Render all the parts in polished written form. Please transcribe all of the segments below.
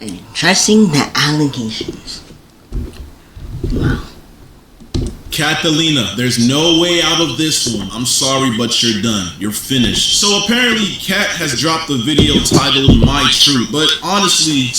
and addressing the allegations. Wow. Catalina, there's no way out of this one. I'm sorry, but you're done. You're finished. So apparently, Kat has dropped a video titled My Truth. But honestly,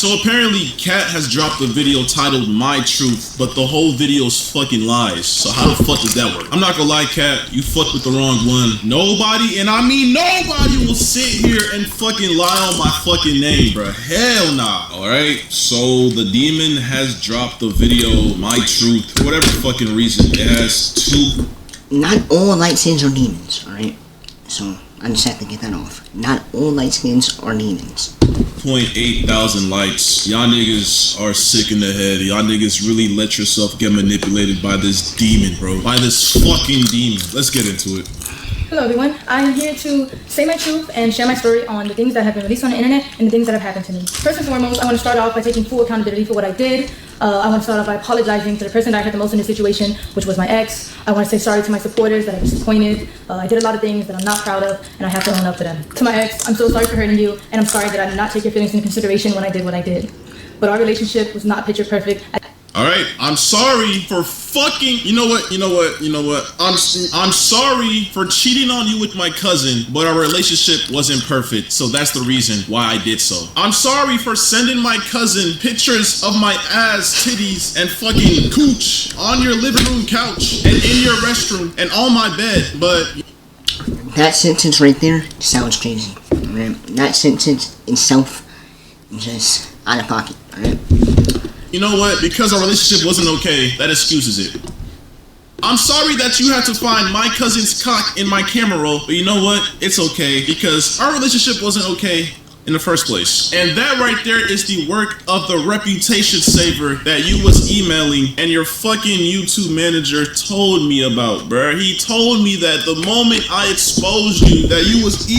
Kat has dropped a video titled My Truth, but the whole video's fucking lies. So how the fuck does that work? I'm not gonna lie, Kat, you fucked with the wrong one. Nobody, and I mean nobody, will sit here and fucking lie on my fucking name, bruh. Hell nah. Alright, so the demon has dropped the video My Truth for whatever fucking reason. It has two. Not all light skins are demons, alright? So I just have to get that off. Not all light skins are demons. 8,000 likes. Y'all niggas are sick in the head. Y'all niggas really let yourself get manipulated by this demon, bro. By this fucking demon. Let's get into it. Hello everyone, I am here to say my truth and share my story on the things that have been released on the internet and the things that have happened to me. First and foremost, I want to start off by taking full accountability for what I did. I want to start off by apologizing to the person that I hurt the most in this situation, which was my ex. I want to say sorry to my supporters that I disappointed. I did a lot of things that I'm not proud of, and I have to own up to them. To my ex, I'm so sorry for hurting you, and I'm sorry that I did not take your feelings into consideration when I did what I did. But our relationship was not picture perfect. Alright, I'm sorry for fucking, you know what, I'm sorry for cheating on you with my cousin, but our relationship wasn't perfect, so that's the reason why I did so. I'm sorry for sending my cousin pictures of my ass, titties, and fucking cooch on your living room couch, and in your restroom, and on my bed, but... That sentence right there sounds crazy, alright? That sentence itself is just out of pocket, alright? You know what? Because our relationship wasn't okay, that excuses it. I'm sorry that you had to find my cousin's cock in my camera roll, but you know what? It's okay, because our relationship wasn't okay in the first place. And that right there is the work of the reputation saver that you was emailing and your fucking YouTube manager told me about, bruh. He told me that the moment I exposed you, that you was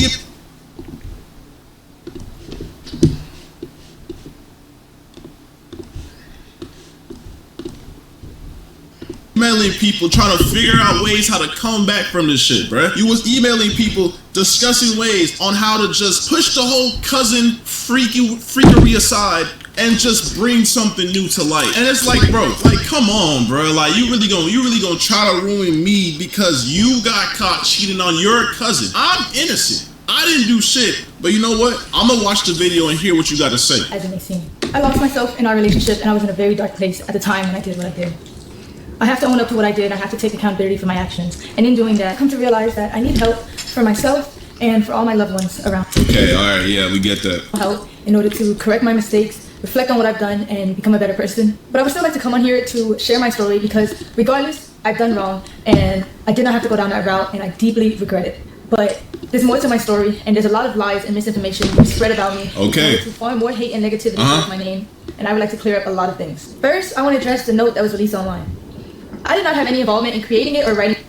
emailing people trying to figure out ways how to come back from this shit, bruh. You was emailing people discussing ways on how to just push the whole cousin freakery aside and just bring something new to light. And it's like, bro, like, come on, bro. Like, you really gonna try to ruin me because you got caught cheating on your cousin. I'm innocent. I didn't do shit. But you know what? I'm gonna watch the video and hear what you gotta say. As it may seem, I lost myself in our relationship, and I was in a very dark place at the time when I did what I did. I have to own up to what I did. I have to take accountability for my actions. And in doing that, I come to realize that I need help for myself and for all my loved ones around. Okay, all right, yeah, we get that. Help in order to correct my mistakes, reflect on what I've done, and become a better person. But I would still like to come on here to share my story because regardless, I've done wrong and I did not have to go down that route and I deeply regret it. But there's more to my story and there's a lot of lies and misinformation spread about me. Okay. To far more hate and negativity towards my name. And I would like to clear up a lot of things. First, I want to address the note that was released online. I did not have any involvement in creating it or writing.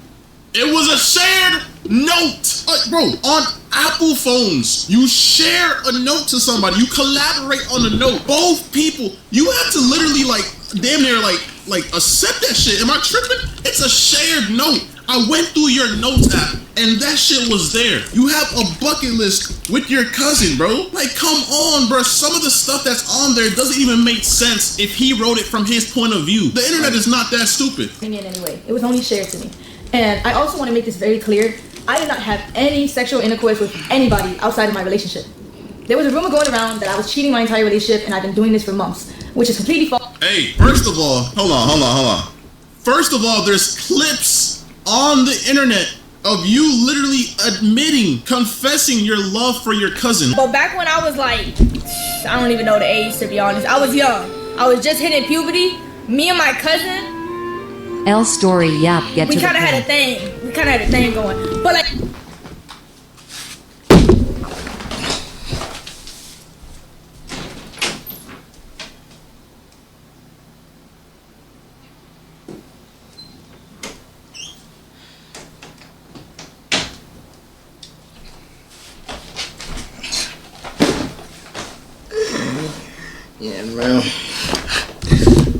It was a shared note. Bro, on Apple phones, you share a note to somebody. You collaborate on a note. Both people, you have to literally like, damn near like accept that shit. Am I tripping? It's a shared note. I went through your notes app and that shit was there. You have a bucket list with your cousin, bro. Like, come on, bro. Some of the stuff that's on there doesn't even make sense if he wrote it from his point of view. The internet is not that stupid. Anyway, it was only shared to me. And I also want to make this very clear. I did not have any sexual intercourse with anybody outside of my relationship. There was a rumor going around that I was cheating my entire relationship and I've been doing this for months, which is completely false. Hey, first of all, hold on. First of all, there's clips on the internet of you literally admitting, confessing your love for your cousin. But back when I was like, I don't even know the age to be honest. I was young. I was just hitting puberty. Me and my cousin. L story, yep, get to the point. We kind of had a thing. We kind of had a thing going. But like.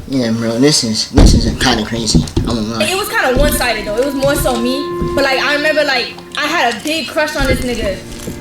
Yeah, bro, this is kind of crazy. I won't lie. It was kind of one-sided though. It was more so me. But like, I remember like, I had a big crush on this nigga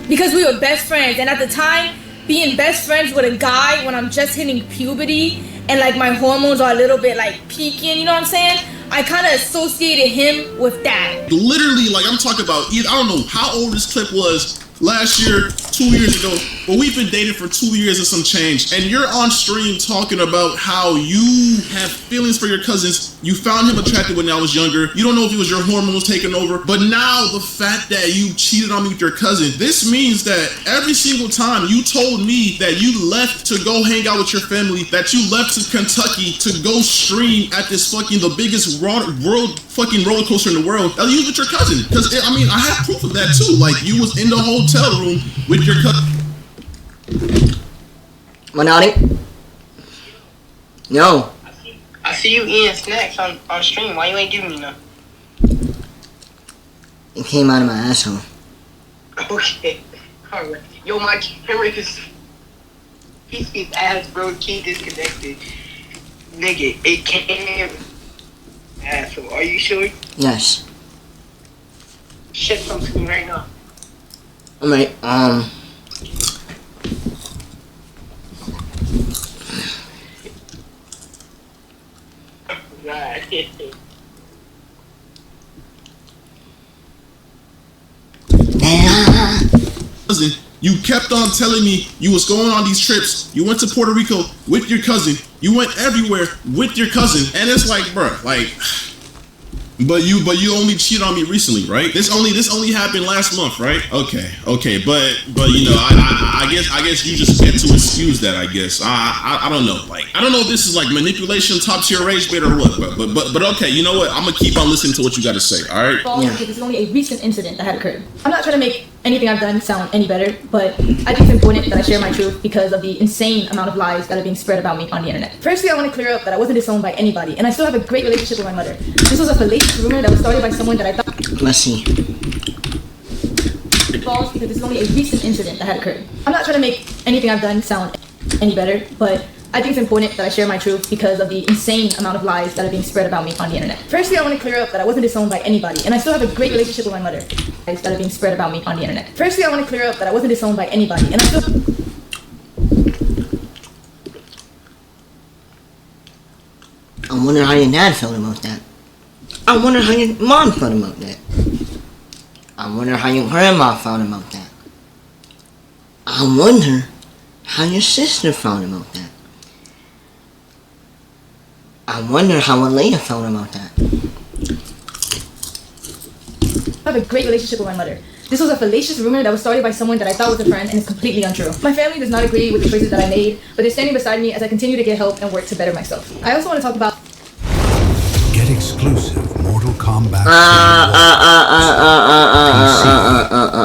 because we were best friends. And at the time, being best friends with a guy when I'm just hitting puberty and like my hormones are a little bit like peaking, you know what I'm saying? I kind of associated him with that. Literally, like I'm talking about, I don't know how old this clip was last year, 2 years ago, but we've been dating for 2 years and some change, and you're on stream talking about how you have feelings for your cousins. You found him attractive when I was younger. You don't know if it was your hormones taking over, but now the fact that you cheated on me with your cousin, this means that every single time you told me that you left to go hang out with your family, that you left to Kentucky to go stream at this fucking, the biggest world fucking roller coaster in the world, that you was with your cousin. Because, I mean, I have proof of that too. Like, you was in the hotel room with your cousin. Manati? Yo. I see you eating snacks on stream. Why you ain't giving me none? It came out of my asshole. Okay. Alright. Yo, my camera is... He's his ass, bro. Key disconnected. Nigga, it came... Asshole. Are you sure? Yes. Shit from screen right now. Alright, Right. Cousin, you kept on telling me you was going on these trips. You went to Puerto Rico with your cousin. You went everywhere with your cousin, and it's like, bruh, like, but you only cheated on me recently, right? This only happened last month, right? Okay, but you know, I guess you just get to excuse that. I guess I don't know, like I don't know if this is like manipulation, top tier rage bait or what, but okay, you know what? I'm gonna keep on listening to what you got to say. All right. Yeah. This is only a recent incident that had occurred. I'm not trying to make anything I've done sound any better, but I think it's important that I share my truth because of the insane amount of lies that are being spread about me on the internet. Firstly, I want to clear up that I wasn't disowned by anybody, and I still have a great relationship with my mother. This was a fallacious rumor that was started by someone that I thought let's see. false because this is only a recent incident that had occurred. I'm not trying to make anything I've done sound any better, but I think it's important that I share my truth because of the insane amount of lies that are being spread about me on the internet. Firstly, I want to clear up that I wasn't disowned by anybody, and I still have a great relationship with my mother. Lies that are being spread about me on the internet. Firstly, I want to clear up that I wasn't disowned by anybody, and I still... I wonder how your dad felt about that. I wonder how your mom felt about that. I wonder how your grandma felt about that. I wonder how your sister felt about that. I wonder how Alea felt about that. I have a great relationship with my mother. This was a fallacious rumor that was started by someone that I thought was a friend and is completely untrue. My family does not agree with the choices that I made, but they're standing beside me as I continue to get help and work to better myself. I also want to talk about... Get exclusive Mortal Kombat.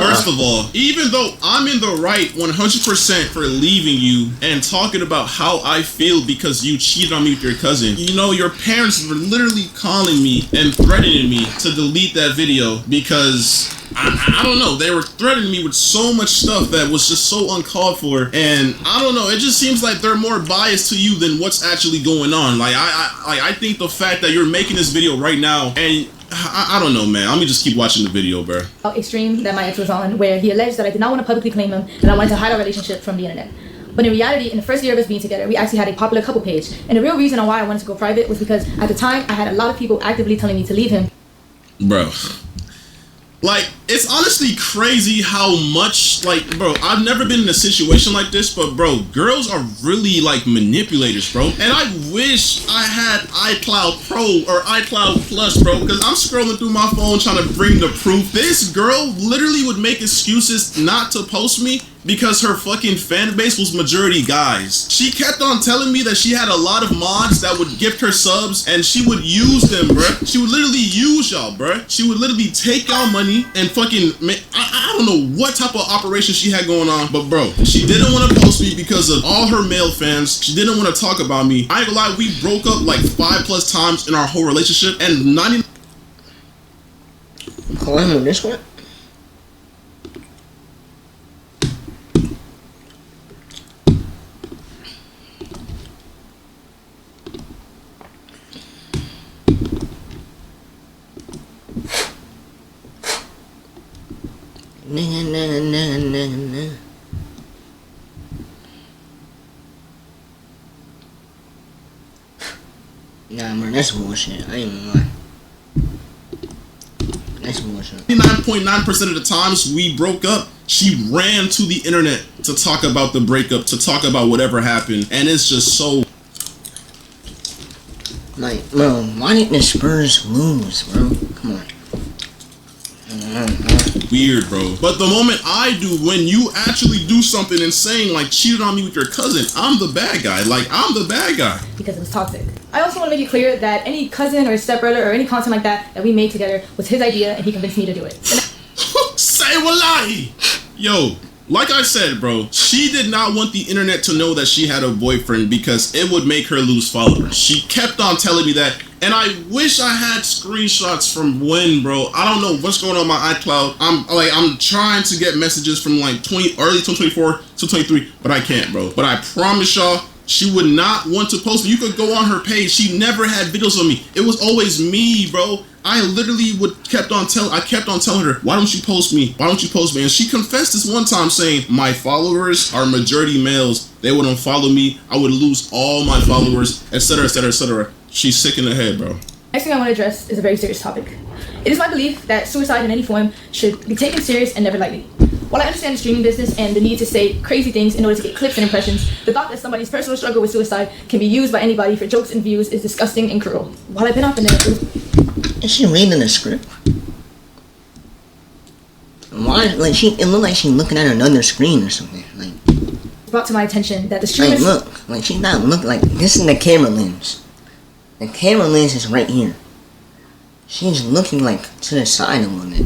First of all, even though I'm in the right 100% for leaving you and talking about how I feel because you cheated on me with your cousin, you know, your parents were literally calling me and threatening me to delete that video because I don't know, they were threatening me with so much stuff that was just so uncalled for, and I don't know, it just seems like they're more biased to you than what's actually going on. Like I think the fact that you're making this video right now, and I don't know, man. Let me just keep watching the video, bro. Extreme that my ex was on, where he alleged that I did not want to publicly claim him and I wanted to hide our relationship from the internet. But in reality, in the first year of us being together, we actually had a popular couple page. And the real reason on why I wanted to go private was because at the time, I had a lot of people actively telling me to leave him. Bro. Like, it's honestly crazy how much, like, bro, I've never been in a situation like this, but, bro, girls are really, like, manipulators, bro. And I wish I had iCloud Pro or iCloud Plus, bro, because I'm scrolling through my phone trying to bring the proof. This girl literally would make excuses not to post me because her fucking fan base was majority guys. She kept on telling me that she had a lot of mods that would gift her subs and she would use them, bruh. She would literally use y'all, bruh. She would literally take y'all money and fucking I don't know what type of operation she had going on, but bro, she didn't want to post me because of all her male fans. She didn't want to talk about me. I ain't gonna lie, we broke up like 5+ times in our whole relationship, and 90. Call him on Discord? Nah, bro, that's bullshit. I ain't gonna lie. That's bullshit. 99.9% of the times we broke up, she ran to the internet to talk about the breakup, to talk about whatever happened, and it's just so... Like, bro, why didn't the Spurs lose, bro? Come on. Weird, bro. But the moment I do, when you actually do something insane, like cheated on me with your cousin, I'm the bad guy. Like, I'm the bad guy. Because it was toxic. I also want to make it clear that any cousin or stepbrother or any content like that we made together was his idea and he convinced me to do it. Say wallahi! Yo, like I said, bro, she did not want the internet to know that she had a boyfriend because it would make her lose followers. She kept on telling me that, and I wish I had screenshots from when, bro. I don't know what's going on my iCloud. I'm trying to get messages from like early 2024 to 23, but I can't, bro. But I promise y'all, she would not want to post me. You could go on her page. She never had videos of me. It was always me, bro. I literally kept on telling her, why don't you post me? Why don't you post me? And she confessed this one time saying, my followers are majority males. They wouldn't follow me. I would lose all my followers, etc., etc., etc. She's sick in the head, bro. Next thing I want to address is a very serious topic. It is my belief that suicide in any form should be taken serious and never lightly. While I understand the streaming business and the need to say crazy things in order to get clicks and impressions, the thought that somebody's personal struggle with suicide can be used by anybody for jokes and views is disgusting and cruel. While I've been off the net, is she reading the script? Why? Like it looked like she's looking at another screen or something. Like brought to my attention that the streamers. Like look, like she's not looking like this is the camera lens. The camera lens is right here. She's looking like to the side a little bit.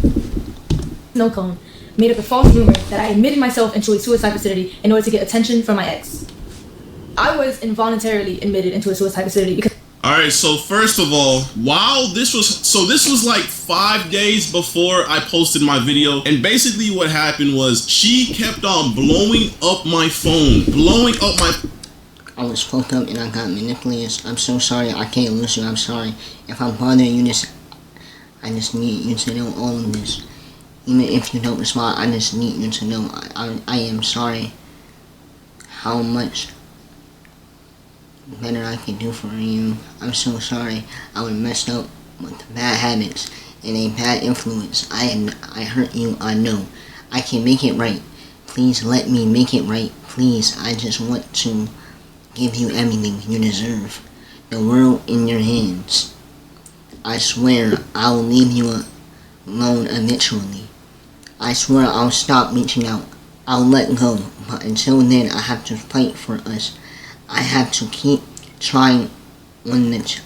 No cone made up a false rumor that I admitted myself into a suicide facility in order to get attention from my ex. I was involuntarily admitted into a suicide facility because. Alright, so first of all, this was like 5 days before I posted my video, and basically what happened was she kept on blowing up my phone, I was fucked up and I got manipulated. I'm so sorry, I can't lose you, I'm sorry. If I'm bothering you, I just need you to know all of this. Even if you don't respond, I just need you to know I am sorry how much better I can do for you. I'm so sorry I was messed up with bad habits and a bad influence. I hurt you, I know. I can make it right. Please let me make it right. Please, I just want to give you everything you deserve. The world in your hands. I swear I'll leave you alone eventually. I swear I'll stop reaching out. I'll let go. But until then, I have to fight for us. I have to keep trying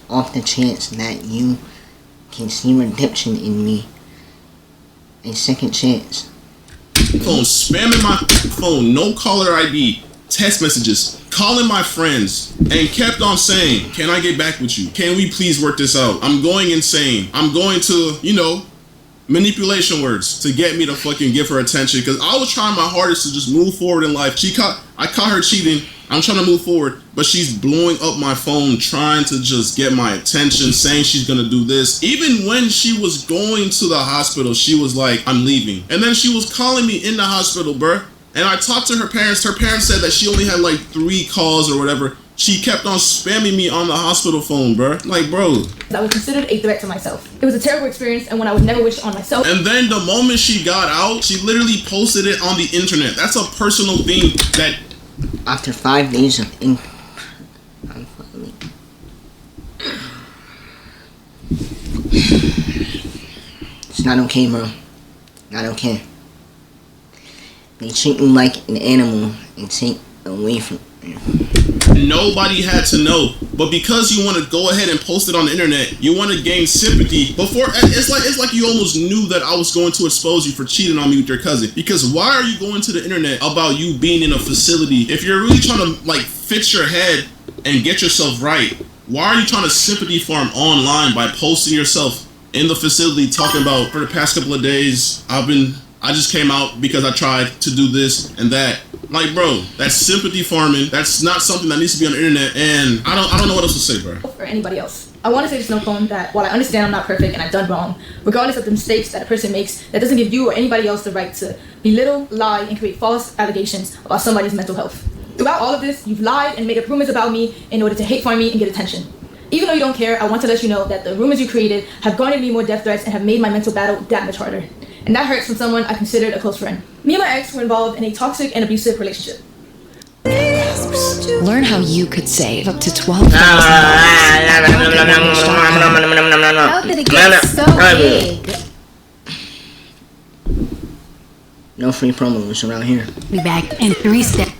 off the chance that you can see redemption in me. A second chance. Phone, spamming my phone, no caller ID, text messages, calling my friends, and kept on saying, can I get back with you? Can we please work this out? I'm going insane. I'm going to, manipulation words to get me to fucking give her attention, because I was trying my hardest to just move forward in life. I caught her cheating. I'm trying to move forward, but she's blowing up my phone, trying to just get my attention, saying she's gonna do this. Even when she was going to the hospital, she was like, I'm leaving. And then she was calling me in the hospital, bruh. And I talked to her parents. Her parents said that she only had like 3 calls or whatever. She kept on spamming me on the hospital phone, bruh. Like, bro. I was considered a threat to myself. It was a terrible experience and one I would never wish on myself. And then the moment she got out, she literally posted it on the internet. That's a personal thing that... After 5 days of it's not okay, bro. Not okay. They treat you like an animal and take away from you. Nobody had to know, but because you want to go ahead and post it on the internet, you want to gain sympathy. It's like you almost knew that I was going to expose you for cheating on me with your cousin. Because why are you going to the internet about you being in a facility? If you're really trying to like fix your head and get yourself right, why are you trying to sympathy farm online by posting yourself in the facility talking about, for the past couple of days, I just came out because I tried to do this and that. Like, bro, that's sympathy farming. That's not something that needs to be on the internet, and I don't know what else to say, bro. Or anybody else. I want to say to Snowcone that while I understand I'm not perfect and I've done wrong, regardless of the mistakes that a person makes, that doesn't give you or anybody else the right to belittle, lie, and create false allegations about somebody's mental health. Throughout all of this, you've lied and made up rumors about me in order to hate farm me and get attention. Even though you don't care, I want to let you know that the rumors you created have garnered me more death threats and have made my mental battle that much harder. And that hurts from someone I considered a close friend. Me and my ex were involved in a toxic and abusive relationship. Learn how you could save up to $12,000. How did it get so big? No free promos around here. Be back in 3 steps.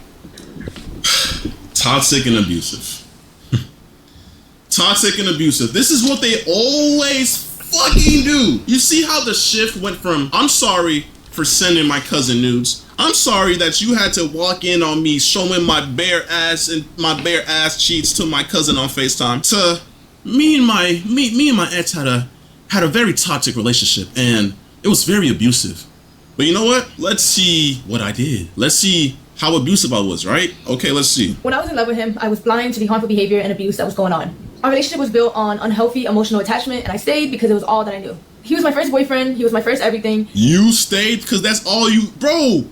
Toxic and abusive. Toxic and abusive. This is what they always fucking do. You see how the shift went from, I'm sorry for sending my cousin nudes. I'm sorry that you had to walk in on me showing my bare ass and my bare ass cheeks to my cousin on FaceTime. To me and my ex had a very toxic relationship, and it was very abusive. But you know what? Let's see what I did. Let's see how abusive I was, right? Okay, let's see. When I was in love with him, I was blind to the harmful behavior and abuse that was going on. Our relationship was built on unhealthy emotional attachment, and I stayed because it was all that I knew. He was my first boyfriend. He was my first everything. You stayed because that's all you... Bro,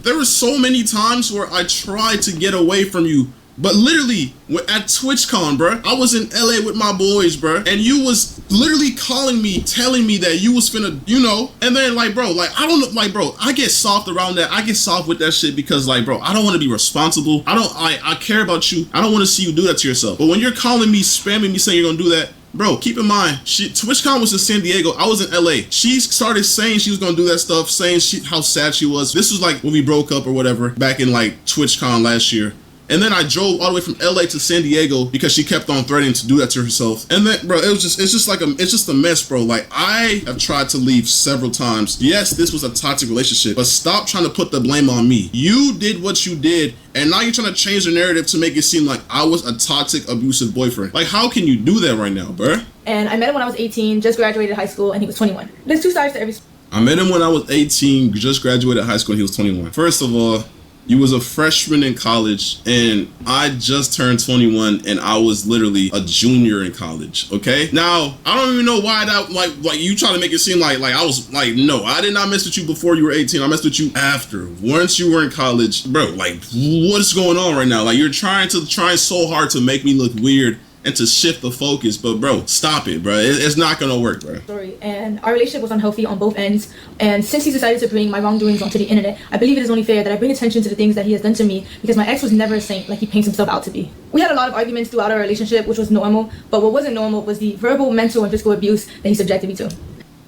there were so many times where I tried to get away from you. But literally, at TwitchCon, bro, I was in LA with my boys, bro, and you was literally calling me, telling me that you was finna, you know, and then, like, bro, like, I don't know, like, bro, I get soft around that. I get soft with that shit because, like, bro, I don't want to be responsible. I care about you. I don't want to see you do that to yourself. But when you're calling me, spamming me, saying you're gonna do that, bro, keep in mind, TwitchCon was in San Diego. I was in LA. She started saying she was gonna do that stuff, saying how sad she was. This was like when we broke up or whatever, back in like TwitchCon last year. And then I drove all the way from LA to San Diego because she kept on threatening to do that to herself. And then, bro, it's just a mess, bro. Like, I have tried to leave several times. Yes, this was a toxic relationship, but stop trying to put the blame on me. You did what you did, and now you're trying to change the narrative to make it seem like I was a toxic, abusive boyfriend. Like, how can you do that right now, bro? And I met him when I was 18, just graduated high school, and he was 21. There's two sides to every story. I met him when I was 18, just graduated high school, and he was 21. First of all, you was a freshman in college, and I just turned 21, and I was literally a junior in college, okay? Now, I don't even know why that, like you trying to make it seem like I was, like, no, I did not mess with you before you were 18. I messed with you after. Once you were in college, bro, like, what's going on right now? Like, you're trying so hard to make me look weird and to shift the focus, but bro, stop it, bro. It's not gonna work, bro. And our relationship was unhealthy on both ends. And since he decided to bring my wrongdoings onto the internet, I believe it is only fair that I bring attention to the things that he has done to me, because my ex was never a saint like he paints himself out to be. We had a lot of arguments throughout our relationship, which was normal, but what wasn't normal was the verbal, mental, and physical abuse that he subjected me to.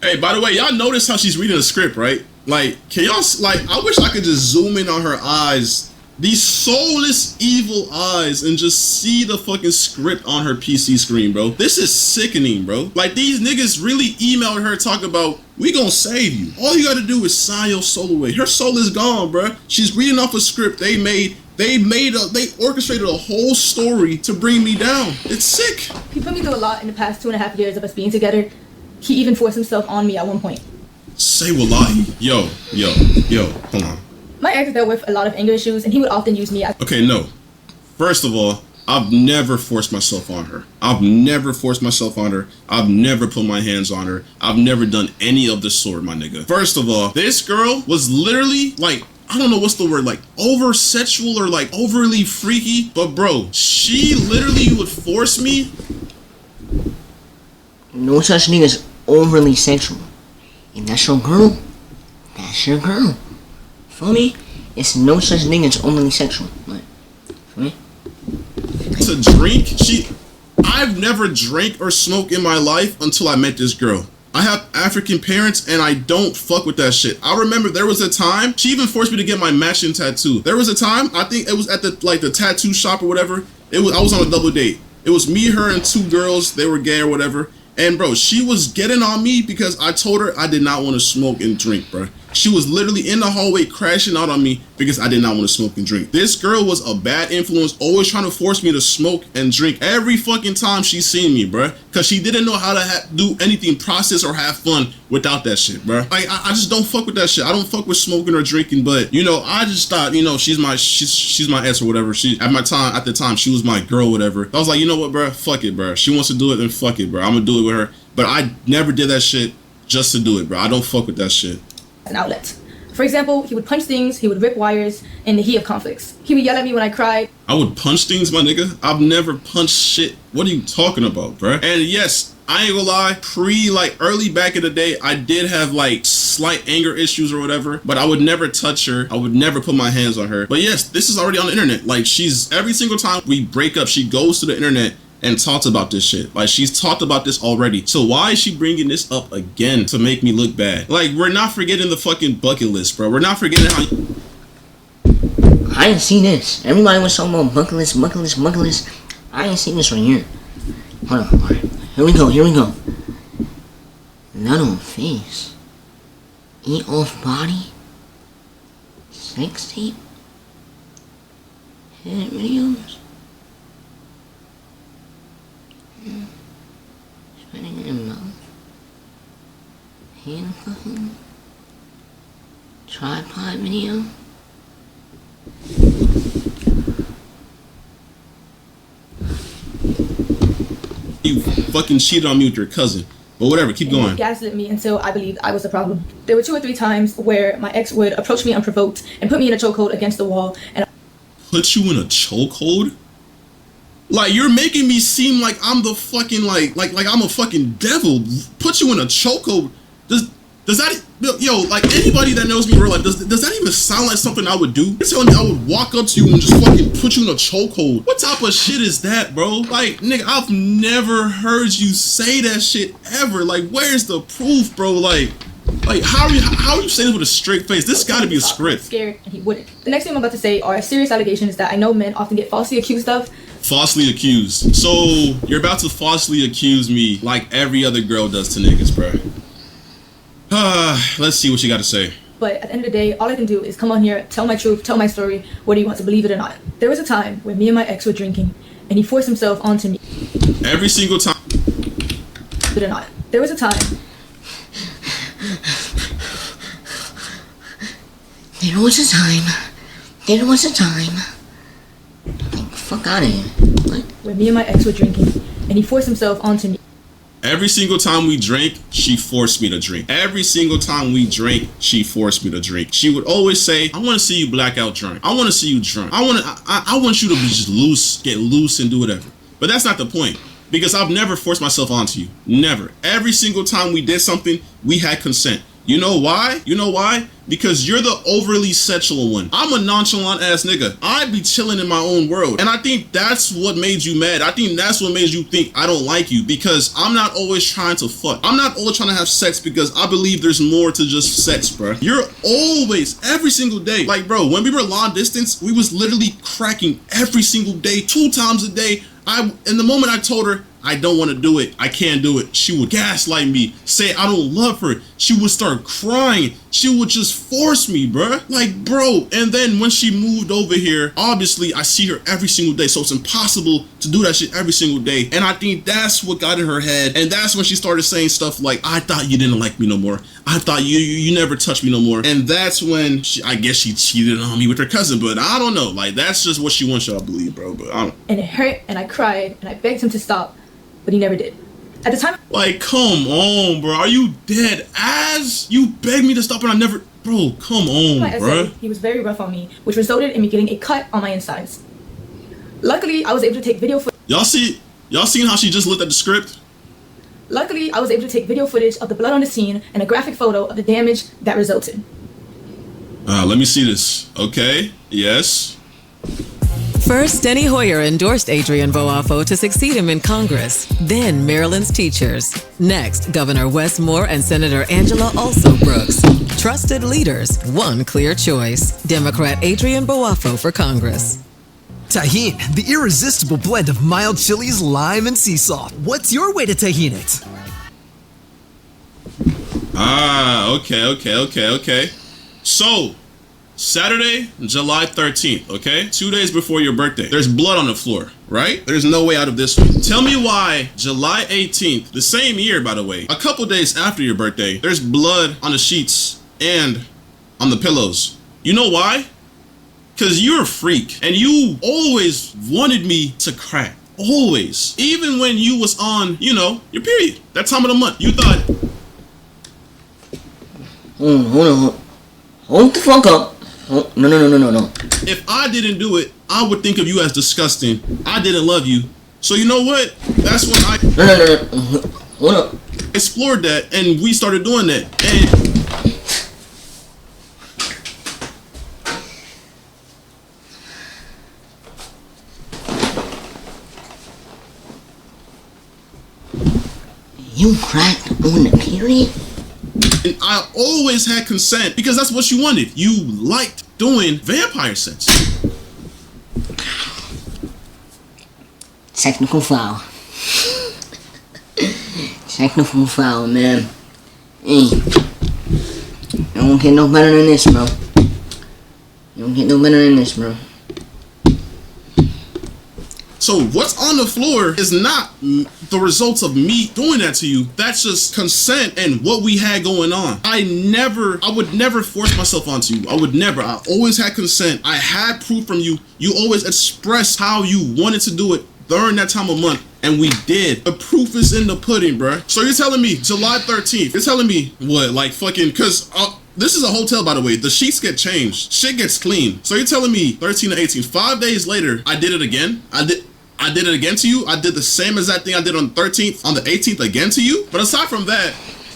Hey, by the way, y'all notice how she's reading a script, right? Like, can y'all, like, I wish I could just zoom in on her eyes, these soulless, evil eyes, and just see the fucking script on her PC screen, bro. This is sickening, bro. Like, these niggas really emailed her talking about, we gonna save you. All you gotta do is sign your soul away. Her soul is gone, bro. She's reading off a script they orchestrated a whole story to bring me down. It's sick. He put me through a lot in the past 2.5 years of us being together. He even forced himself on me at one point. Say wallahi. Yo, hold on. My ex dealt with a lot of anger issues, and he would often use me as... Okay, no. First of all, I've never forced myself on her. I've never forced myself on her. I've never put my hands on her. I've never done any of the sort, my nigga. First of all, this girl was literally, like, I don't know what's the word, like, over sexual or, like, overly freaky. But, bro, she literally would force me. No such thing as overly sexual. If that's your girl, that's your girl. For me, it's no such thing as overly sexual. Like, for me. To drink, I've never drank or smoked in my life until I met this girl. I have African parents, and I don't fuck with that shit. I remember there was a time, she even forced me to get my matching tattoo. There was a time, I think it was at the tattoo shop or whatever. I was on a double date. It was me, her, and two girls. They were gay or whatever. And bro, she was getting on me because I told her I did not want to smoke and drink, bro. She was literally in the hallway crashing out on me because I did not want to smoke and drink. This girl was a bad influence, always trying to force me to smoke and drink every fucking time she seen me, bruh. Because she didn't know how to do anything, process or have fun without that shit, bruh. Like, I just don't fuck with that shit. I don't fuck with smoking or drinking, but, you know, I just thought, you know, she's my ex or whatever. At the time, she was my girl, whatever. I was like, you know what, bruh? Fuck it, bruh. She wants to do it, then fuck it, bruh. I'm gonna do it with her. But I never did that shit just to do it, bruh. I don't fuck with that shit. An outlet. For example, he would punch things, he would rip wires in the heat of conflicts. He would yell at me when I cried. I would punch things, my nigga? I've never punched shit. What are you talking about, bruh? And yes, I ain't gonna lie, early back in the day, I did have like slight anger issues or whatever, but I would never touch her. I would never put my hands on her. But yes, this is already on the internet. Like, she's, every single time we break up, she goes to the internet and talks about this shit. Like, she's talked about this already. So why is she bringing this up again to make me look bad? Like, we're not forgetting the fucking bucket list, bro. We're not forgetting how I didn't see this. Everybody was talking about bucket list. I didn't see this right here. Hold on, alright. Here we go. Nut on face. Eat off body. Sex tape. Head videos. Spitting in mouth. Handcuffing. Tripod video. you fucking cheated on me with your cousin. But whatever, keep going. He gaslit me until I believed I was the problem. There were 2 or 3 times where my ex would approach me unprovoked and put me in a chokehold against the wall. And put you in a chokehold? Like, you're making me seem like I'm the fucking like I'm a fucking devil. Put you in a chokehold. Does that, yo, like, anybody that knows me in real life, does that even sound like something I would do? You're telling me I would walk up to you and just fucking put you in a chokehold? What type of shit is that, bro? Like, nigga, I've never heard you say that shit ever. Like, where's the proof, bro? Like how are you saying this with a straight face? This gotta be a script. Scared, and he wouldn't. The next thing I'm about to say are serious allegations that I know men often get falsely accused of. Falsely accused. So you're about to falsely accuse me like every other girl does to niggas, bro. Let's see what you got to say. But at the end of the day, all I can do is come on here, tell my truth, tell my story, whether you want to believe it or not. There was a time when me and my ex were drinking, and he forced himself onto me. Every single time. Believe it or not. There was a time. There was a time. Like, fuck out of here. What? When me and my ex were drinking, and he forced himself onto me. Every single time we drank, she forced me to drink. Every single time we drank, she forced me to drink. She would always say, I want to see you blackout drunk. I want to see you drunk. I want you to be just loose, get loose and do whatever. But that's not the point. Because I've never forced myself onto you. Never. Every single time we did something, we had consent. You know why? Because you're the overly sexual one. I'm a nonchalant ass nigga. I be chilling in my own world. And I think that's what made you mad. I think that's what made you think I don't like you, because I'm not always trying to fuck. I'm not always trying to have sex because I believe there's more to just sex, bro. You're always, every single day. Like, bro, when we were long distance, we was literally cracking every single day, 2 times a day. In the moment I told her, I don't want to do it, I can't do it, she would gaslight me, say I don't love her. She would start crying. She would just force me, bruh. Like, bro. And then when she moved over here, obviously I see her every single day, so it's impossible to do that shit every single day. And I think that's what got in her head. And that's when she started saying stuff like, I thought you didn't like me no more. I thought you never touched me no more. And that's when I guess she cheated on me with her cousin. But I don't know. Like, that's just what she wants y'all to believe, bro. But I don't. And it hurt, and I cried, and I begged him to stop, but he never did. At the time, like, come on, bro. Are you dead ass? You begged me to stop and I never. Bro, come on, bro. He was very rough on me, which resulted in me getting a cut on my insides. Luckily, I was able to take video footage. Y'all seen how she just looked at the script? Luckily, I was able to take video footage of the blood on the scene and a graphic photo of the damage that resulted. Let me see this. Okay, yes. First, Steny Hoyer endorsed Adrian Boafo to succeed him in Congress. Then, Maryland's teachers. Next, Governor Wes Moore and Senator Angela Also Brooks. Trusted leaders, one clear choice. Democrat Adrian Boafo for Congress. Tajin, the irresistible blend of mild chilies, lime, and sea salt. What's your way to tajin it? Okay. So, Saturday, July 13th, okay? 2 days before your birthday. There's blood on the floor, right? There's no way out of this one. Tell me why July 18th, the same year, by the way, a couple days after your birthday, there's blood on the sheets and on the pillows. You know why? Because you're a freak and you always wanted me to crack. Always. Even when you was on, your period. That time of the month. You thought... Hold Hold the fuck up. Oh, no. If I didn't do it, I would think of you as disgusting. I didn't love you. So you know what? That's when I No. Hold up. explored that, and we started doing that. And You cracked on the period? And I always had consent because that's what you wanted. You liked doing vampire sex. Technical foul. Technical foul, man. Hey. You don't get no better than this, bro. You don't get no better than this, bro. So what's on the floor is not the results of me doing that to you. That's just consent and what we had going on. I would never force myself onto you. I would never. I always had consent. I had proof from you. You always expressed how you wanted to do it during that time of month. And we did. The proof is in the pudding, bruh. So you're telling me July 13th. You're telling me what? Like fucking, cause this is a hotel, by the way. The sheets get changed. Shit gets clean. So you're telling me 13 to 18. 5 days later, I did it again. I did it again to you. I did the same exact thing I did on the 13th, on the 18th again to you. But aside from that,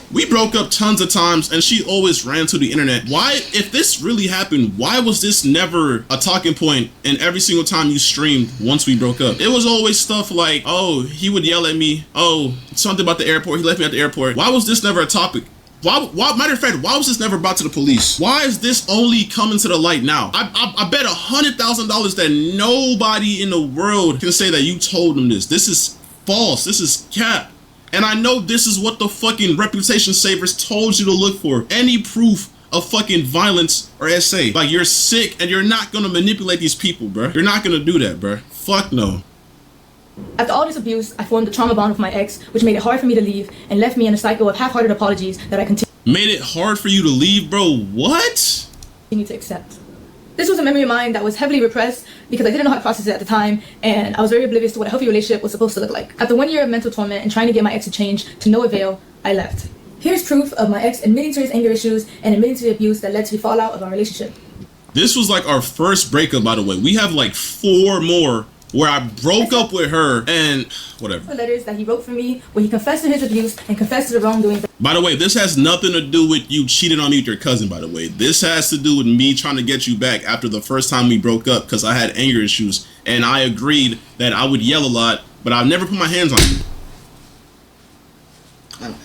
we broke up tons of times and she always ran to the internet. Why, if this really happened, why was this never a talking point in every single time you streamed once we broke up? It was always stuff like, oh, he would yell at me. Oh, something about the airport. He left me at the airport. Why was this never a topic? Why, matter of fact, why was this never brought to the police? Why is this only coming to the light now? I bet $100,000 that nobody in the world can say that you told them this. This is false. This is cap. And I know this is what the fucking reputation savers told you to look for. Any proof of fucking violence or SA. Like, you're sick and you're not gonna manipulate these people, bruh. You're not gonna do that, bruh. Fuck no. After all this abuse, I formed a trauma bond with my ex, which made it hard for me to leave and left me in a cycle of half-hearted apologies that I Made it hard for you to leave, bro? What? continue to accept. This was a memory of mine that was heavily repressed because I didn't know how to process it at the time, and I was very oblivious to what a healthy relationship was supposed to look like. After 1 year of mental torment and trying to get my ex to change to no avail, I left. Here's proof of my ex admitting to his anger issues and admitting to the abuse that led to the fallout of our relationship. This was like our first breakup, by the way. We have like 4 more where I broke up with her and whatever. The letters that he wrote for me where he confessed to his abuse and confessed to the wrongdoing. By the way, this has nothing to do with you cheating on me with your cousin, by the way. This has to do with me trying to get you back after the first time we broke up because I had anger issues and I agreed that I would yell a lot, but I never put my hands on you.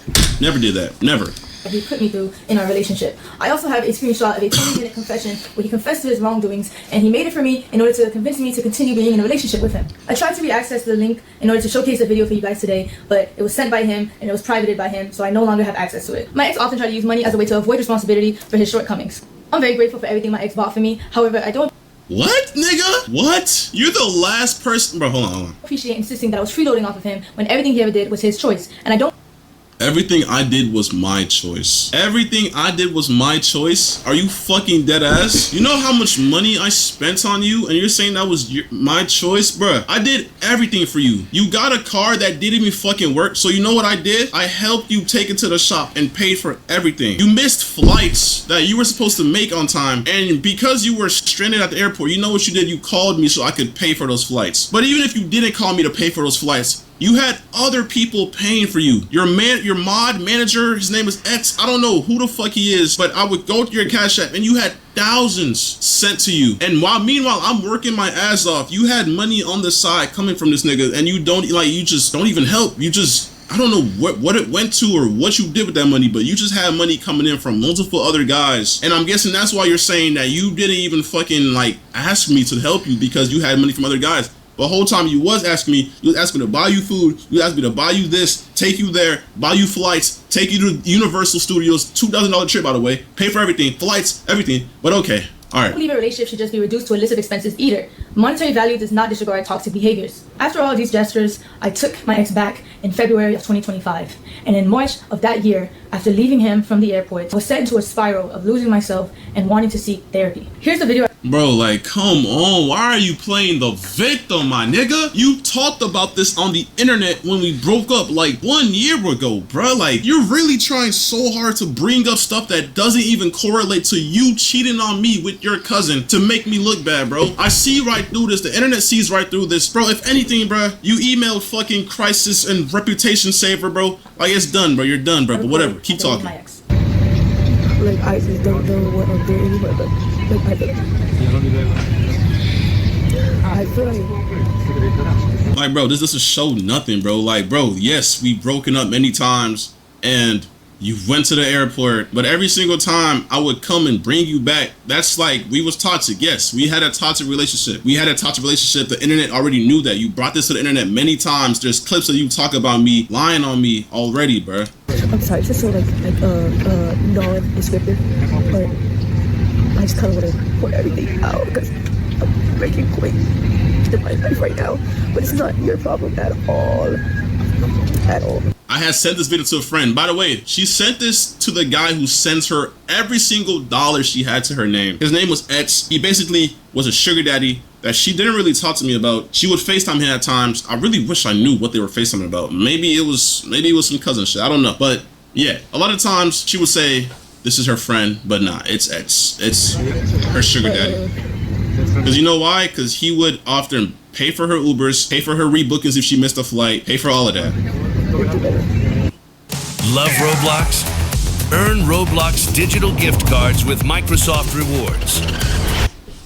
Never did that. Never. He put me through in our relationship. I also have a screenshot of a 20-minute confession where he confessed to his wrongdoings, and he made it for me in order to convince me to continue being in a relationship with him. I tried to re-access the link in order to showcase the video for you guys today, but it was sent by him and it was privated by him, so I no longer have access to it. My ex often tried to use money as a way to avoid responsibility for his shortcomings. I'm very grateful for everything my ex bought for me. However, I don't What, nigga? What? You're the last person. Bro, hold on. appreciate insisting that I was freeloading off of him when everything he ever did was his choice, and I don't. Everything I did was my choice. Everything I did was my choice? Are you fucking dead ass? You know how much money I spent on you and you're saying that was my choice? Bruh, I did everything for you. You got a car that didn't even fucking work. So you know what I did? I helped you take it to the shop and paid for everything. You missed flights that you were supposed to make on time. And because you were stranded at the airport, you know what you did? You called me so I could pay for those flights. But even if you didn't call me to pay for those flights, you had other people paying for you. Your mod manager, his name is X. I don't know who the fuck he is, but I would go to your Cash App and you had thousands sent to you. And meanwhile, I'm working my ass off. You had money on the side coming from this nigga and you just don't even help. You just, I don't know what it went to or what you did with that money, but you just had money coming in from multiple other guys. And I'm guessing that's why you're saying that you didn't even fucking ask me to help you because you had money from other guys. The whole time you was asking me, you was asking me to buy you food, you asked me to buy you this, take you there, buy you flights, take you to Universal Studios, $2,000 trip by the way, pay for everything, flights, everything, but okay, all right. I believe a relationship should just be reduced to illicit expenses either. Monetary value does not disregard toxic behaviors. After all these gestures, I took my ex back in February of 2025. And in March of that year, after leaving him from the airport, I was set into a spiral of losing myself and wanting to seek therapy. Here's the video. Bro, like, come on. Why are you playing the victim, my nigga? You talked about this on the internet when we broke up like 1 year ago, bro. Like, you're really trying so hard to bring up stuff that doesn't even correlate to you cheating on me with your cousin to make me look bad, bro. I see right through this. The internet sees right through this. Bro, if anything, bro, you emailed fucking Crisis and Reputation Saver, bro. Like, it's done, bro. You're done, bro. But whatever. Keep talking. Like, I just don't know what I'm doing, but like I feel like, bro, this doesn't show nothing, bro. Like, bro, yes, we've broken up many times and you went to the airport, but every single time I would come and bring you back, that's like, we was toxic. Yes, we had a toxic relationship. The internet already knew that. You brought this to the internet many times. There's clips of you talk about me, lying on me already, bro. I'm sorry, it's just so like non-descriptive, but I just kind of want to put everything out because I'm making quick in my life right now. But it's not your problem at all. At all. I had sent this video to a friend. By the way, she sent this to the guy who sends her every single dollar she had to her name. His name was Etz. He basically was a sugar daddy that she didn't really talk to me about. She would FaceTime him at times. I really wish I knew what they were FaceTiming about. Maybe it was some cousin shit. I don't know. But yeah, a lot of times she would say this is her friend, but nah, it's Etz. It's her sugar daddy. Because you know why? Because he would often pay for her Ubers, pay for her rebookings if she missed a flight, pay for all of that. Love Roblox? Earn Roblox digital gift cards with Microsoft Rewards.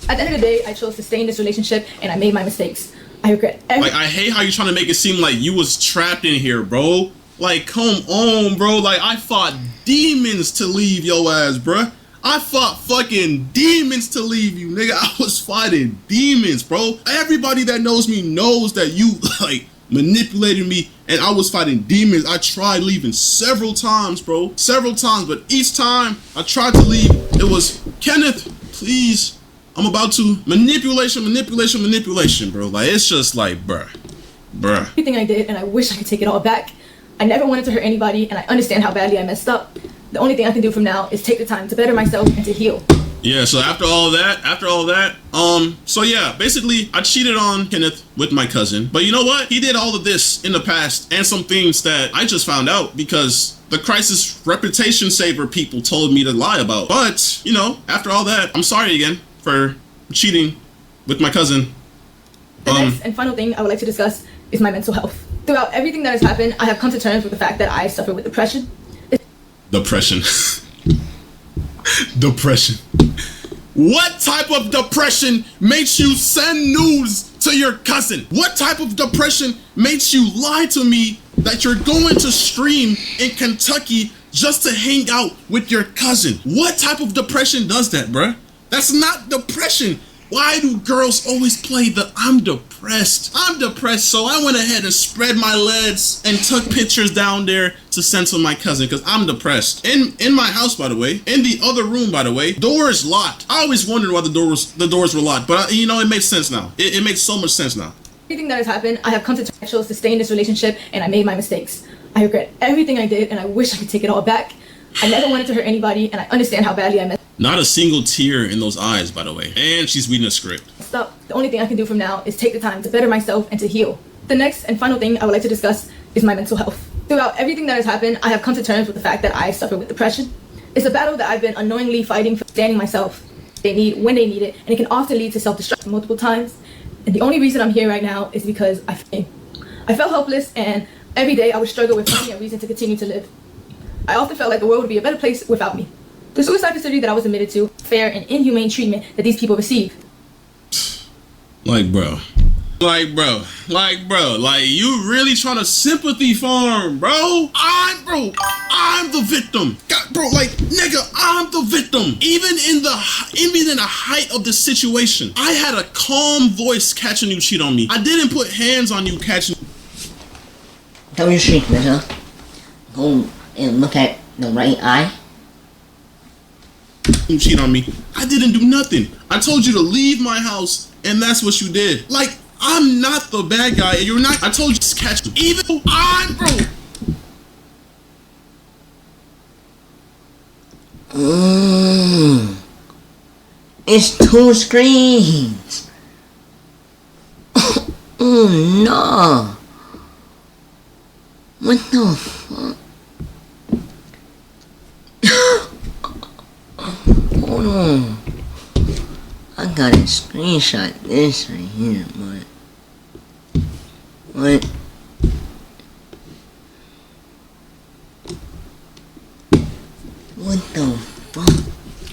At the end of the day, I chose to stay in this relationship and I made my mistakes. I regret everything. Like, I hate how you're trying to make it seem like you was trapped in here, bro. Like, come on, bro. Like, I fought demons to leave your ass, bro. I fought fucking demons to leave you, nigga. I was fighting demons, bro. Everybody that knows me knows that you, like, manipulated me and I was fighting demons. I tried leaving several times, bro. Several times, but each time I tried to leave, it was, Kenneth, please. I'm about to manipulation, bro. Like, it's just like, bruh. Everything I did, and I wish I could take it all back. I never wanted to hurt anybody, and I understand how badly I messed up. The only thing I can do from now is take the time to better myself and to heal. Yeah, so after all that, so yeah, basically I cheated on Kenneth with my cousin. But you know what? He did all of this in the past and some things that I just found out because the Crisis Reputation Saver people told me to lie about. But, you know, after all that, I'm sorry again for cheating with my cousin. The next and final thing I would like to discuss is my mental health. Throughout everything that has happened, I have come to terms with the fact that I suffer with depression. Depression. Depression. What type of depression makes you send news to your cousin? What type of depression makes you lie to me that you're going to stream in Kentucky just to hang out with your cousin? What type of depression does that, bruh? That's not depression. Why do girls always play the I'm depressed? I'm depressed, so I went ahead and spread my legs and took pictures down there to send to my cousin because I'm depressed. In my house, by the way, in the other room, by the way, door is locked. I always wondered why the doors were locked, but you know, it makes sense now. It makes so much sense now. Everything that has happened, I have come to terms. I chose to stay in this relationship and I made my mistakes. I regret everything I did and I wish I could take it all back. I never wanted to hurt anybody and I understand how badly I messed up. Not a single tear in those eyes, by the way. And she's reading a script. Stop. The only thing I can do from now is take the time to better myself and to heal. The next and final thing I would like to discuss is my mental health. Throughout everything that has happened, I have come to terms with the fact that I suffer with depression. It's a battle that I've been unknowingly fighting for understanding myself. They need when they need it, and it can often lead to self-destruction multiple times. And the only reason I'm here right now is because I felt helpless, and every day I would struggle with finding a reason to continue to live. I often felt like the world would be a better place without me. The suicide facility that I was admitted to, fair and inhumane treatment that these people receive. Like, bro, you really trying to sympathy farm, bro? I'm the victim. God, bro, like, nigga, I'm the victim. Even in the height of the situation, I had a calm voice catching you cheat on me. I didn't put hands on you catching. Tell your treatment, huh? Go and look at the right eye. You cheat on me. I didn't do nothing. I told you to leave my house, and that's what you did. Like, I'm not the bad guy, and you're not. I told you to catch me. Even though I'm bro. It's 2 screens. Oh no. What the fuck? Hold on. I gotta screenshot this right here, but what? What the fuck?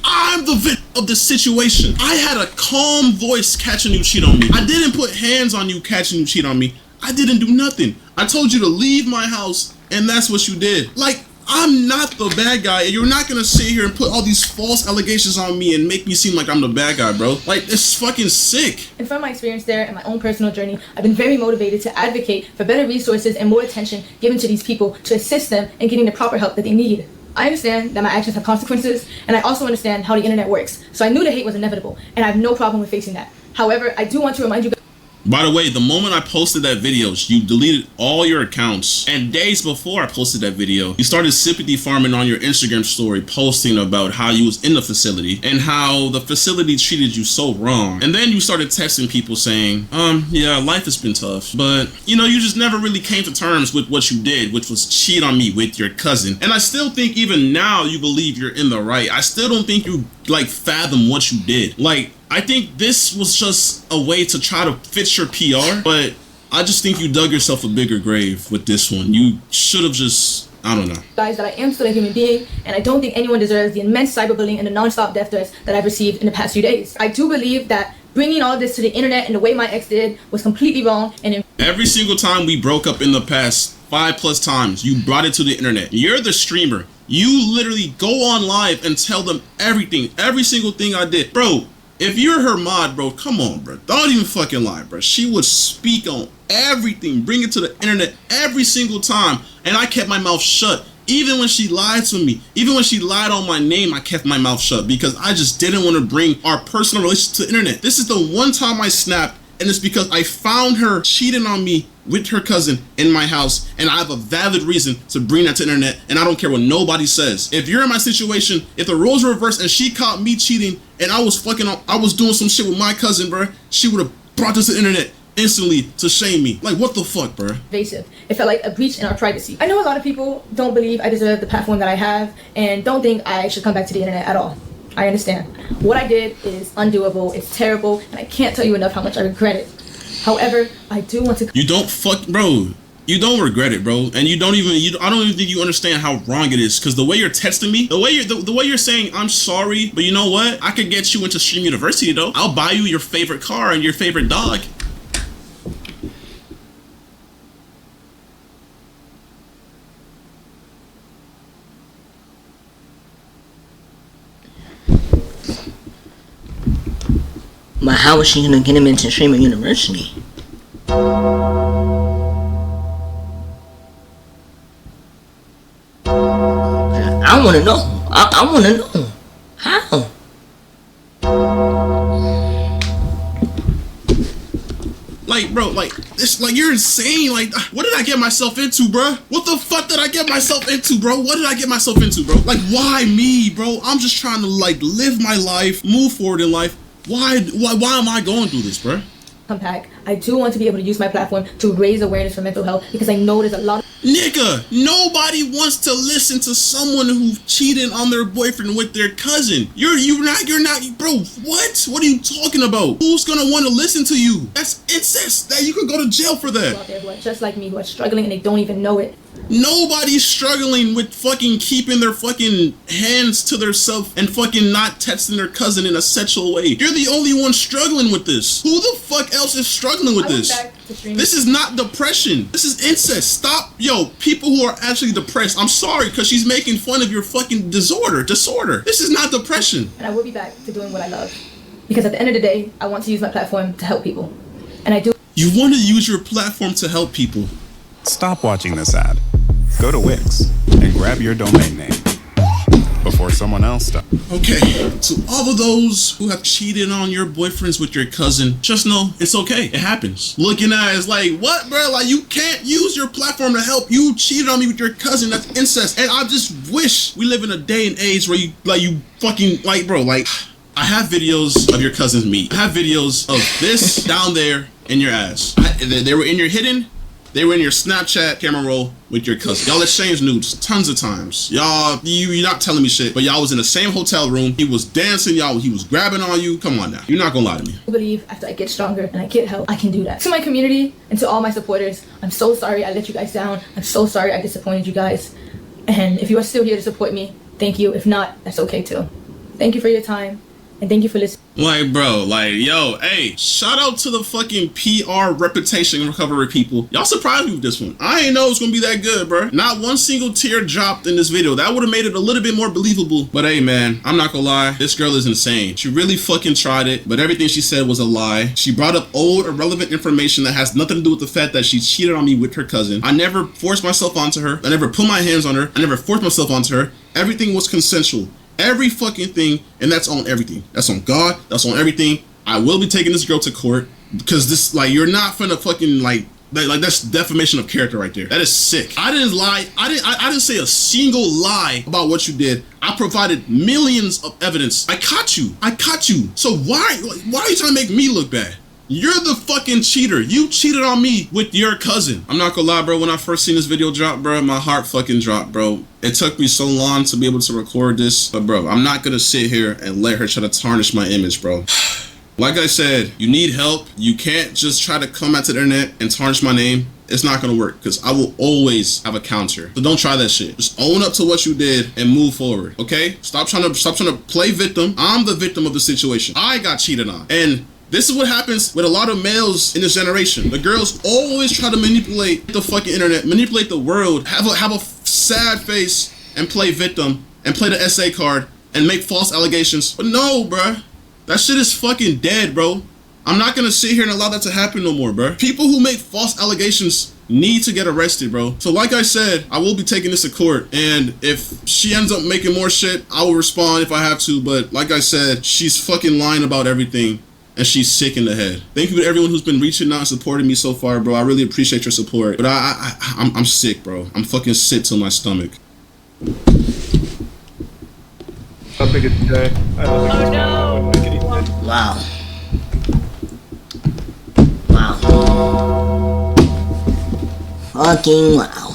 I'm the victim of the situation. I had a calm voice catching you cheat on me. I didn't put hands on you catching you cheat on me. I didn't do nothing. I told you to leave my house, and that's what you did. Like, I'm not the bad guy, and you're not gonna sit here and put all these false allegations on me and make me seem like I'm the bad guy, bro. Like, it's fucking sick. And from my experience there and my own personal journey, I've been very motivated to advocate for better resources and more attention given to these people to assist them in getting the proper help that they need. I understand that my actions have consequences, and I also understand how the internet works. So I knew the hate was inevitable, and I have no problem with facing that. However, I do want to remind you guys. By the way, the moment I posted that video, you deleted all your accounts. And days before I posted that video, you started sympathy farming on your Instagram story, posting about how you was in the facility and how the facility treated you so wrong. And then you started texting people saying, yeah, life has been tough, but you know, you just never really came to terms with what you did, which was cheat on me with your cousin. And I still think even now you believe you're in the right. I still don't think you like fathom what you did. Like, I think this was just a way to try to fix your PR, but I just think you dug yourself a bigger grave with this one. You should have just, I don't know. Guys, that I am still a human being, and I don't think anyone deserves the immense cyberbullying and the non-stop death threats that I've received in the past few days. I do believe that bringing all this to the internet and the way my ex did was completely wrong. And every single time we broke up in the past 5+ times, you brought it to the internet. You're the streamer. You literally go on live and tell them everything, every single thing I did. Bro, if you're her mod, bro, come on, bro. Don't even fucking lie, bro. She would speak on everything, bring it to the internet every single time. And I kept my mouth shut. Even when she lied to me, even when she lied on my name, I kept my mouth shut because I just didn't want to bring our personal relationship to the internet. This is the one time I snapped, and it's because I found her cheating on me with her cousin in my house, and I have a valid reason to bring that to the internet, and I don't care what nobody says. If you're in my situation, if the roles were reversed and she caught me cheating and I was doing some shit with my cousin, bro, she would have brought this to the internet instantly to shame me. Like, what the fuck, bro? Invasive. It felt like a breach in our privacy. I know a lot of people don't believe I deserve the platform that I have and don't think I should come back to the internet at all. I understand. What I did is undoable, it's terrible, and I can't tell you enough how much I regret it. However, I do want to. You don't bro. You don't regret it, bro, and I don't even think you understand how wrong it is. Because the way you're texting me, the way you're saying I'm sorry, but you know what? I could get you into Stream University though. I'll buy you your favorite car and your favorite dog. But how is she gonna get him into Streamer University? I wanna know. I wanna know. How? Like, bro, like, it's like you're insane. Like, what did I get myself into, bro? What the fuck did I get myself into, bro? What did I get myself into, bro? Like, why me, bro? I'm just trying to like live my life, move forward in life. Why am I going through this, bro? Come back. I do want to be able to use my platform to raise awareness for mental health because I know there's a lot of nigga, nobody wants to listen to someone who cheated on their boyfriend with their cousin. You're not, bro, what are you talking about? Who's gonna want to listen to you? That's incest. That you could go to jail for that. Out there who are just like me, who are struggling and they don't even know it. Nobody's struggling with fucking keeping their fucking hands to themselves and fucking not texting their cousin in a sexual way. You're the only one struggling with this. Who the fuck else is struggling with this? This is not depression. This is incest. Stop. Yo, people who are actually depressed, I'm sorry, because she's making fun of your fucking disorder. This is not depression. And I will be back to doing what I love. Because at the end of the day, I want to use my platform to help people. And I do. You want to use your platform to help people. Stop watching this ad. Go to Wix and grab your domain name before someone else does. Okay, to all of those who have cheated on your boyfriends with your cousin, just know it's okay. It happens. Looking at it as like, what, bro? Like, you can't use your platform to help. You cheated on me with your cousin. That's incest. And I just wish we live in a day and age where you fucking, like, bro, like, I have videos of your cousin's meat. I have videos of this down there in your ass. They were in your hidden. They were in your Snapchat camera roll with your cousin. Y'all exchanged nudes tons of times. Y'all, you're not telling me shit, but y'all was in the same hotel room. He was dancing, y'all. He was grabbing on you. Come on now. You're not gonna lie to me. I believe after I get stronger and I get help, I can do that. To my community and to all my supporters, I'm so sorry I let you guys down. I'm so sorry I disappointed you guys. And if you are still here to support me, thank you. If not, that's okay too. Thank you for your time. And thank you for listening. Like, bro, like, yo, hey, shout out to the fucking PR reputation recovery people. Y'all surprised me with this one. I ain't know it was gonna be that good, bro. Not one single tear dropped in this video. That would have made it a little bit more believable. But hey, man, I'm not gonna lie. This girl is insane. She really fucking tried it, but everything she said was a lie. She brought up old, irrelevant information that has nothing to do with the fact that she cheated on me with her cousin. I never forced myself onto her. I never put my hands on her. I never forced myself onto her. Everything was consensual. Every fucking thing, and that's on everything. That's on God. That's on everything. I will be taking this girl to court because this, like, you're not finna fucking like that's defamation of character right there. That is sick. I didn't lie. I didn't say a single lie about what you did. I provided millions of evidence. I caught you. So why are you trying to make me look bad? You're the fucking cheater. You cheated on me with your cousin. I'm not gonna lie, bro. When I first seen this video drop, bro, my heart fucking dropped, bro. It took me so long to be able to record this, but bro, I'm not gonna sit here and let her try to tarnish my image, bro. Like I said, you need help. You can't just try to come out to the internet and tarnish my name. It's not gonna work because I will always have a counter. So don't try that shit. Just own up to what you did and move forward. Okay? Stop trying to play victim. I'm the victim of the situation. I got cheated on. And this is what happens with a lot of males in this generation. The girls always try to manipulate the fucking internet, manipulate the world, have a sad face and play victim and play the SA card and make false allegations. But no, bruh. That shit is fucking dead, bro. I'm not gonna sit here and allow that to happen no more, bruh. People who make false allegations need to get arrested, bro. So like I said, I will be taking this to court, and if she ends up making more shit, I will respond if I have to, but like I said, she's fucking lying about everything. And she's sick in the head. Thank you to everyone who's been reaching out and supporting me so far, bro. I really appreciate your support. But I'm sick, bro. I'm fucking sick to my stomach. I think it's dead. Oh no! Wow. Wow. Fucking wow.